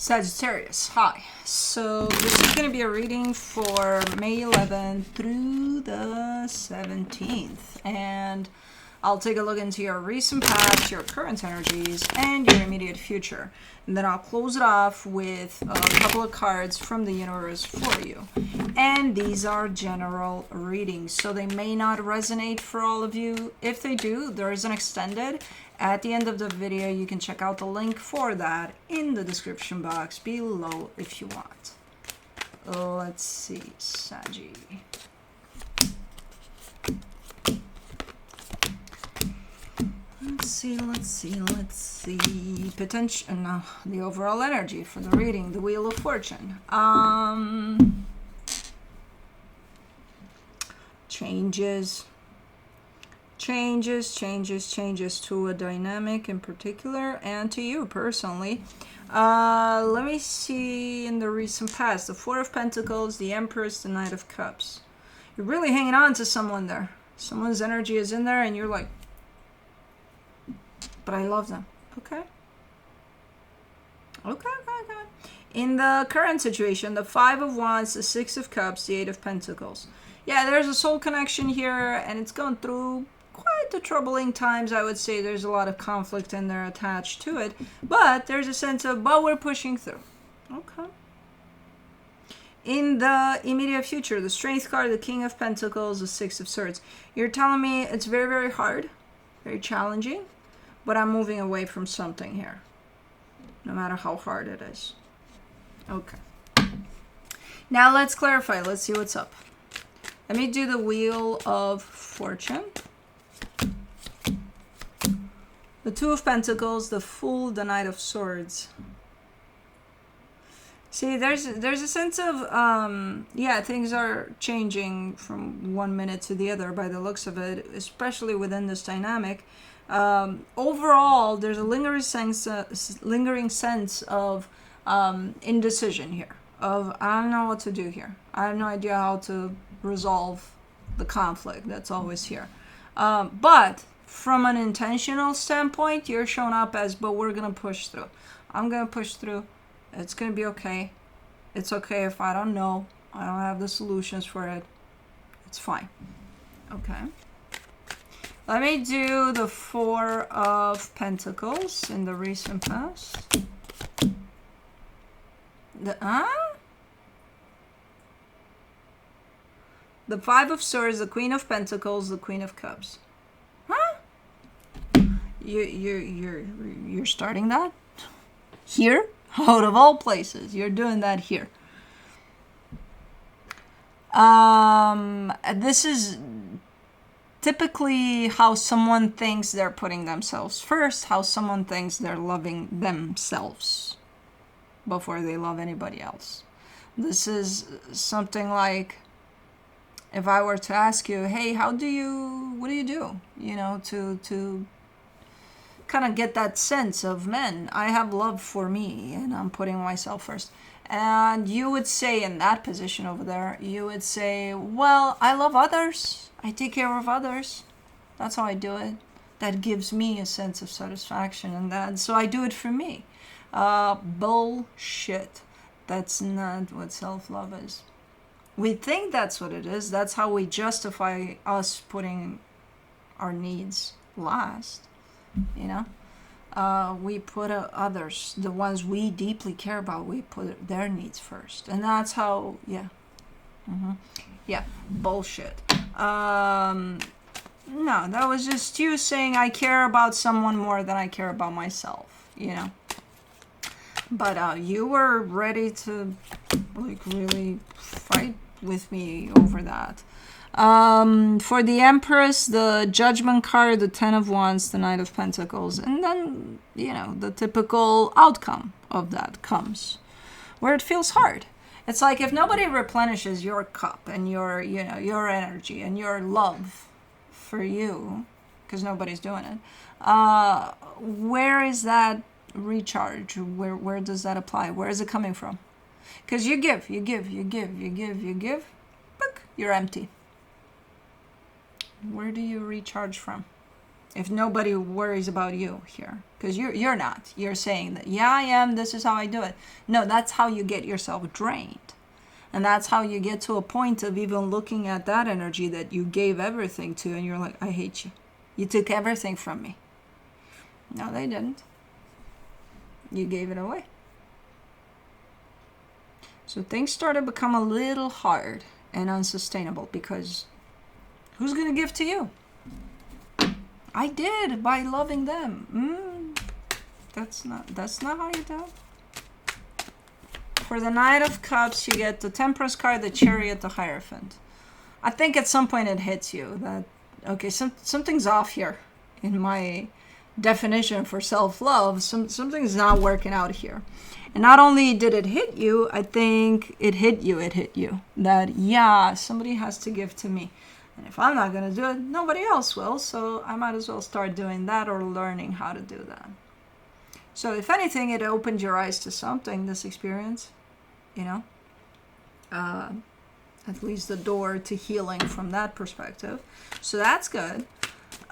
Sagittarius, hi. So this is going to be a reading for May 11th through the 17th. And I'll take a look into your recent past, your current energies, and your immediate future. And then I'll close it off with a couple of cards from the universe for you. And these are general readings, so they may not resonate for all of you. If they do, there is an extended. At the end of the video, you can check out the link for that in the description box below if you want. Let's see, Saggy. Let's see. Potential, no, the overall energy for the reading, the Wheel of Fortune. Changes to a dynamic in particular and to you personally. Let me see in the recent past. The Four of Pentacles, the Empress, the Knight of Cups. You're really hanging on to someone there. Someone's energy is in there and you're like, but I love them. Okay. In the current situation, the Five of Wands, the Six of Cups, the Eight of Pentacles. Yeah, there's a soul connection here and it's going through quite the troubling times. I would say there's a lot of conflict in there attached to it, but there's a sense of, but we're pushing through. Okay. In the immediate future, the Strength card, the King of Pentacles, the Six of Swords. You're telling me it's very, very hard, very challenging, but I'm moving away from something here, no matter how hard it is. Okay. Now let's clarify. Let's see what's up. Let me do the Wheel of Fortune. The Two of Pentacles, the Fool, the Knight of Swords. See, there's a sense of, yeah, things are changing from one minute to the other by the looks of it, especially within this dynamic. Overall, there's a lingering sense of indecision here. Of, I don't know what to do here. I have no idea how to resolve the conflict that's always here. But from an intentional standpoint, you're showing up as, but we're going to push through. I'm going to push through. It's going to be okay. It's okay if I don't know. I don't have the solutions for it. It's fine. Okay. Let me do the Four of Pentacles in the recent past. The Five of Swords, the Queen of Pentacles, the Queen of Cups. Huh? You're starting that here, out of all places. You're doing that here. This is typically how someone thinks they're putting themselves first, how someone thinks they're loving themselves before they love anybody else. This is something like, if I were to ask you, hey, what do you do? You know, to kind of get that sense of, men, I have love for me and I'm putting myself first. And you would say, in that position over there, you would say, well, I love others. I take care of others. That's how I do it. That gives me a sense of satisfaction, and so I do it for me. Bullshit. That's not what self-love is. We think that's what it is. That's how we justify us putting our needs last, you know? We put others, the ones we deeply care about, we put their needs first. And that's how, yeah. Yeah, bullshit. No, that was just you saying I care about someone more than I care about myself, you know? But you were ready to, like, really fight with me over that. For the Empress, the Judgment card, the Ten of Wands, the Knight of Pentacles, and then, you know, the typical outcome of that comes where it feels hard. It's like, if nobody replenishes your cup and your, you know, your energy and your love for you, because nobody's doing it, where is that recharge? Where does that apply? Where is it coming from? Because you give, look, you're empty. Where do you recharge from? If nobody worries about you here, because you're not. You're saying that, yeah, I am, this is how I do it. No, that's how you get yourself drained. And that's how you get to a point of even looking at that energy that you gave everything to, and you're like, I hate you. You took everything from me. No, they didn't. You gave it away. So things started to become a little hard and unsustainable, because who's going to give to you? I did, by loving them. That's not how you do it. For the Knight of Cups, you get the Temperance card, the Chariot, the Hierophant. I think at some point it hits you that, okay, something's off here in my definition for self-love. Something's not working out here. And not only did it hit you, I think it hit you. That, yeah, somebody has to give to me. And if I'm not going to do it, nobody else will. So I might as well start doing that, or learning how to do that. So if anything, it opened your eyes to something, this experience. At least the door to healing from that perspective. So that's good.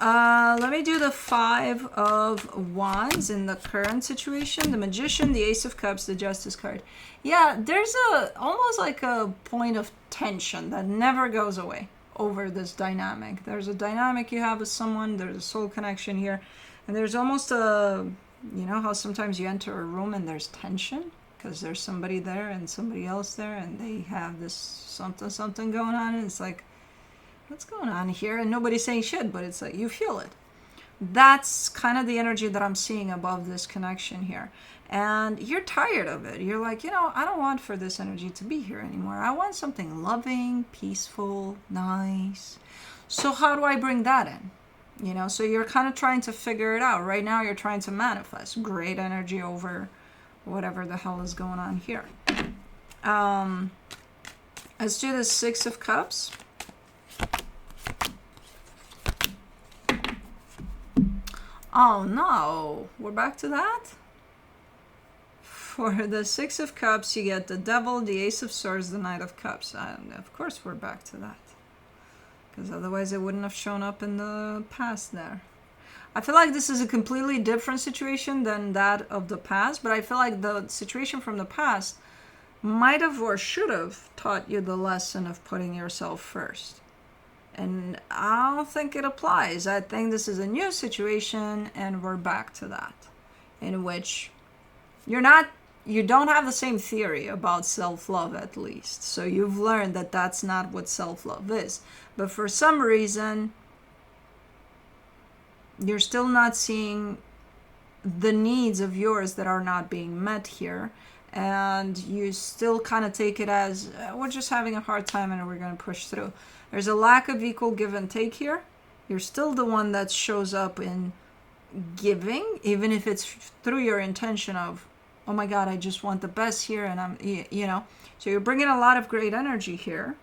Let me do the 5 of Wands in the current situation. The Magician, the Ace of Cups, the Justice card. Yeah, there's almost like a point of tension that never goes away over this dynamic. There's a dynamic you have with someone. There's a soul connection here. And there's almost how sometimes you enter a room and there's tension, because there's somebody there and somebody else there, and they have this something going on, and it's like, what's going on here? And nobody's saying shit, but it's like you feel it. That's kind of the energy that I'm seeing above this connection here. And you're tired of it. You're like, I don't want for this energy to be here anymore. I want something loving, peaceful, nice. So how do I bring that in? So you're kind of trying to figure it out. Right now you're trying to manifest great energy over whatever the hell is going on here. Let's do the 6 of Cups. Oh no, we're back to that? For the 6 of Cups, you get the Devil, the Ace of Swords, the Knight of Cups. Of course we're back to that, because otherwise it wouldn't have shown up in the past there. I feel like this is a completely different situation than that of the past, but I feel like the situation from the past might have or should have taught you the lesson of putting yourself first. And I don't think it applies. I think this is a new situation, and we're back to that, in which you don't have the same theory about self-love, at least. So you've learned that that's not what self-love is. But for some reason, you're still not seeing the needs of yours that are not being met here. And you still kind of take it as, we're just having a hard time and we're going to push through. There's a lack of equal give and take here. You're still the one that shows up in giving, even if it's through your intention of, oh my God, I just want the best here. And so you're bringing a lot of great energy here.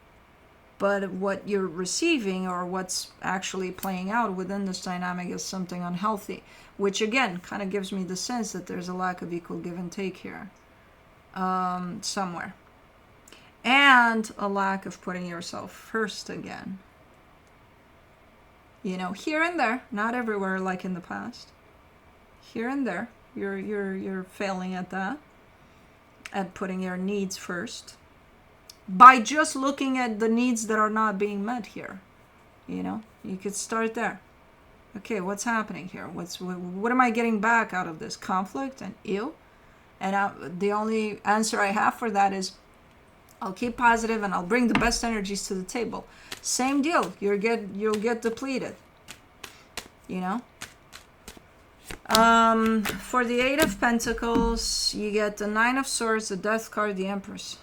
But what you're receiving, or what's actually playing out within this dynamic, is something unhealthy, which again kind of gives me the sense that there's a lack of equal give and take here somewhere. And a lack of putting yourself first again. Here and there, not everywhere like in the past. Here and there, you're failing at that, at putting your needs first, by just looking at the needs that are not being met here. You could start there. Okay, what's happening here? What am I getting back out of this conflict and ew? And the only answer I have for that is, I'll keep positive and I'll bring the best energies to the table. Same deal. You'll get depleted. For the 8 of Pentacles, you get the 9 of Swords, the Death card, the Empress.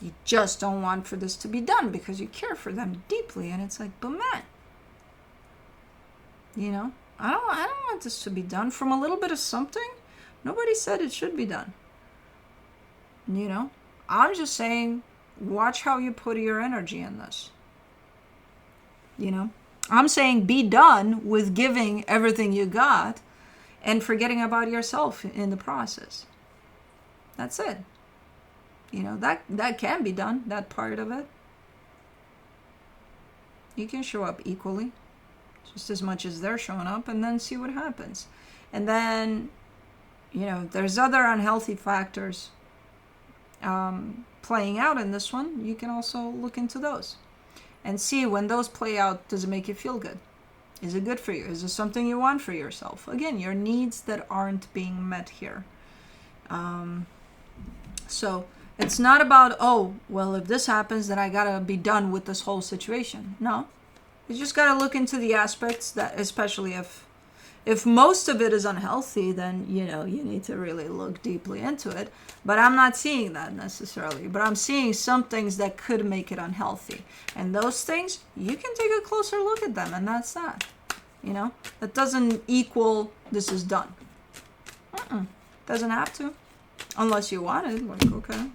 You just don't want for this to be done because you care for them deeply, and it's like, but man, I don't want this to be done from a little bit of something. Nobody said it should be done. I'm just saying, watch how you put your energy in this. I'm saying be done with giving everything you got and forgetting about yourself in the process. That's it. That can be done, that part of it. You can show up equally. just as much as they're showing up, and then see what happens. And then, you know, there's other unhealthy factors playing out in this one. You can also look into those and see, when those play out, does it make you feel good? Is it good for you? Is it something you want for yourself? Again, your needs that aren't being met here. So it's not about, oh, well, if this happens, then I gotta be done with this whole situation. No, you just gotta look into the aspects that, especially if most of it is unhealthy, then, you know, you need to really look deeply into it. But I'm not seeing that necessarily. But I'm seeing some things that could make it unhealthy. And those things, you can take a closer look at them, and that's that. You know, that doesn't equal this is done. Doesn't have to. Unless you want it. Like, okay,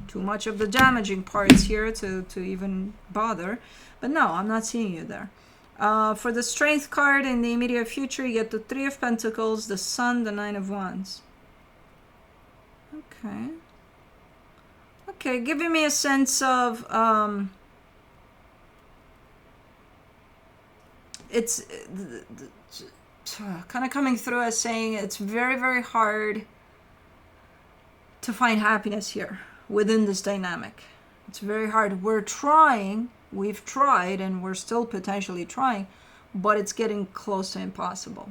too much of the damaging parts here to even bother. But no, I'm not seeing you there. For the Strength card in the immediate future, you get the Three of Pentacles, the Sun, the Nine of Wands. Okay. Okay, giving me a sense of it's kind of coming through as saying it's very, very hard to find happiness here within this dynamic. It's very hard. We're trying. We've tried, and we're still potentially trying, but it's getting close to impossible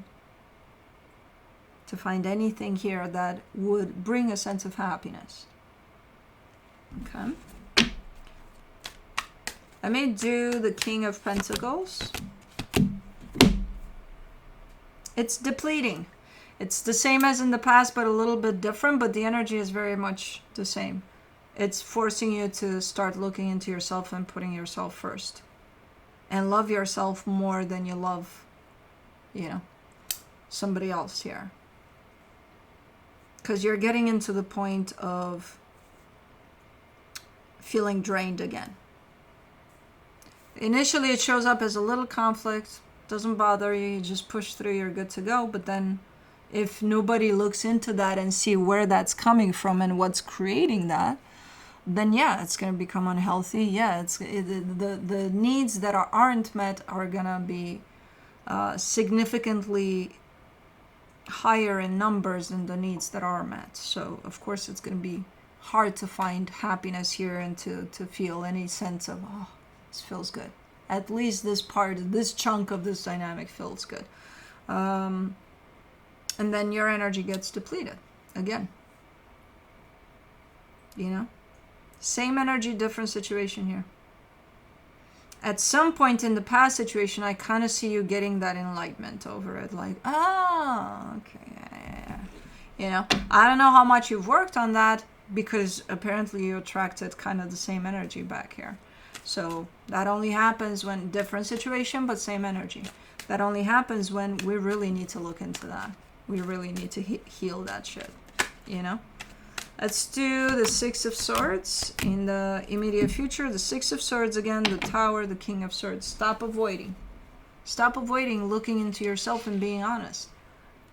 to find anything here that would bring a sense of happiness. Okay. Let me do the King of Pentacles. It's depleting. It's the same as in the past, but a little bit different, but the energy is very much the same. It's forcing you to start looking into yourself and putting yourself first. And love yourself more than you love, you know, somebody else here. Because you're getting into the point of feeling drained again. Initially, it shows up as a little conflict. Doesn't bother you. You just push through. You're good to go. But then if nobody looks into that and see where that's coming from and what's creating that, then yeah, it's going to become unhealthy. Yeah, the needs that aren't met are going to be significantly higher in numbers than the needs that are met. So of course it's going to be hard to find happiness here and to feel any sense of, oh, this feels good. At least this part, this chunk of this dynamic feels good. And then your energy gets depleted again. You know? Same energy, different situation here. At some point in the past situation, I kind of see you getting that enlightenment over it. Like, okay, yeah. You know, I don't know how much you've worked on that, because apparently you attracted kind of the same energy back here. So that only happens when different situation, but same energy. That only happens when we really need to look into that. We really need to heal that shit, you know? Let's do the Six of Swords in the immediate future. The Six of Swords again, the Tower, the King of Swords. Stop avoiding. Stop avoiding looking into yourself and being honest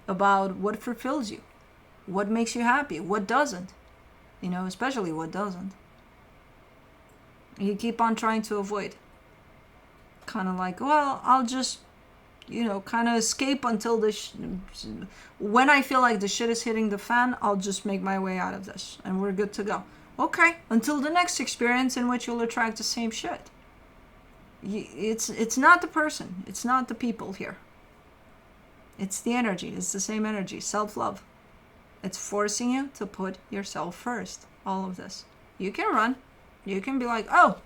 about what fulfills you, what makes you happy, what doesn't. You know, especially what doesn't. You keep on trying to avoid. Kind of like, well, I'll just, you know, kind of escape until when I feel like the shit is hitting the fan, I'll just make my way out of this and we're good to go. Okay, until the next experience in which you'll attract the same shit. It's not the person, it's not the people here. It's the energy, it's the same energy, self-love. It's forcing you to put yourself first, all of this. You can run, you can be like, oh,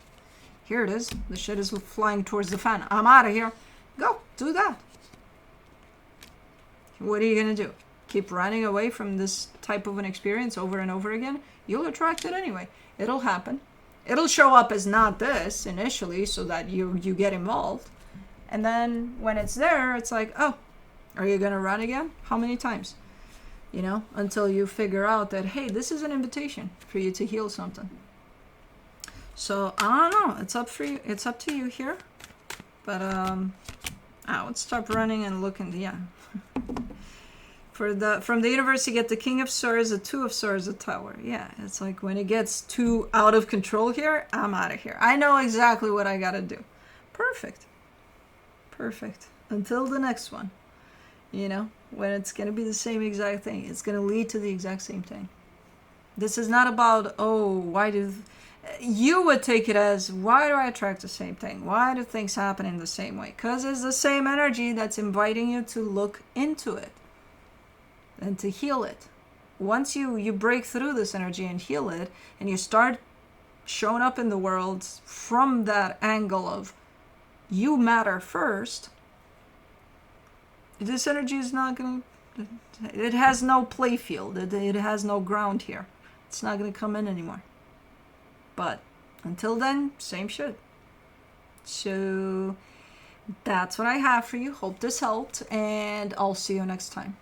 here it is, the shit is flying towards the fan, I'm out of here. Go, do that. What are you going to do? Keep running away from this type of an experience over and over again? You'll attract it anyway. It'll happen. It'll show up as not this initially so that you get involved. And then when it's there, it's like, oh, are you going to run again? How many times? You know, until you figure out that, hey, this is an invitation for you to heal something. So, I don't know. It's up for you. It's up to you here. But, let's stop running and looking. Yeah. From the universe, you get the King of Swords, the Two of Swords, the Tower. Yeah, it's like when it gets too out of control here, I'm out of here. I know exactly what I gotta do. Perfect. Perfect. Until the next one, when it's going to be the same exact thing. It's going to lead to the exact same thing. This is not about, why do... You would take it as, why do I attract the same thing? Why do things happen in the same way? Because it's the same energy that's inviting you to look into it and to heal it. Once you break through this energy and heal it, and you start showing up in the world from that angle of you matter first, this energy is not going to... It has no play field. It has no ground here. It's not going to come in anymore. But until then, same shit. So that's what I have for you. Hope this helped, and I'll see you next time.